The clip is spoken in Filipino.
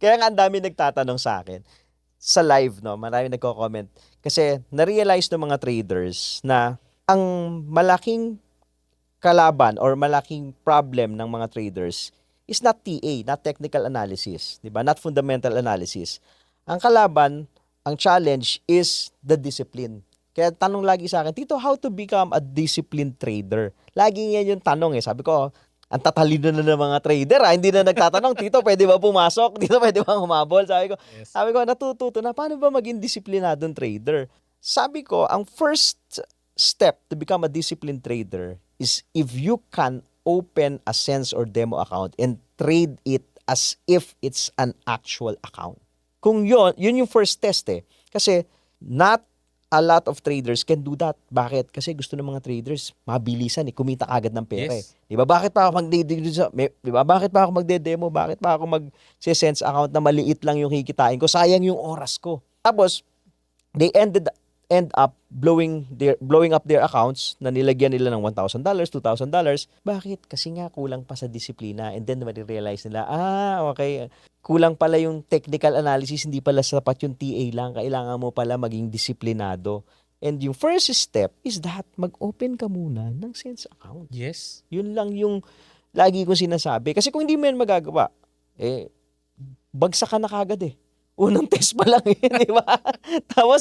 Kaya nga ang dami nagtatanong sa akin sa live, no? Marami nagko-comment. Kasi na-realize ng mga traders na ang malaking kalaban or malaking problem ng mga traders is not TA, not technical analysis, 'di ba? Not fundamental analysis. Ang kalaban, ang challenge is the discipline. Kaya tanong lagi sa akin, Tito, how to become a disciplined trader? Lagi yan yung tanong eh. Sabi ko, ang tatalino na ng mga trader ah. Hindi na nagtatanong, Tito, pwede ba pumasok? Tito, pwede ba humabol? Yes. Sabi ko, natututo na, paano ba maging disiplinadong trader? Sabi ko, ang first step to become a disciplined trader is if you can open a sense or demo account and trade it as if it's an actual account. Kung yun yung first test eh. Kasi not a lot of traders can do that. Bakit? Kasi gusto ng mga traders mabilisan eh, kumita agad ng pera eh. Yes. 'Di ba? Bakit pa ako di ba? Bakit pa ako magde-demo? Bakit pa ako mag-sense account na maliit lang yung kikitain ko? Sayang yung oras ko. Tapos they end up blowing up their accounts na nilagyan nila ng $1,000, $2,000. Bakit? Kasi nga kulang pa sa disiplina, and then ma-realize nila, okay, kulang pala yung technical analysis, hindi pala sapat yung TA lang, kailangan mo pala maging disiplinado. And yung first step is that mag-open ka muna ng sense account. Yes. Yun lang yung lagi kong sinasabi. Kasi kung hindi mo yan magagawa, bagsak ka na kagad eh. Unang test pa lang eh, di ba? Tapos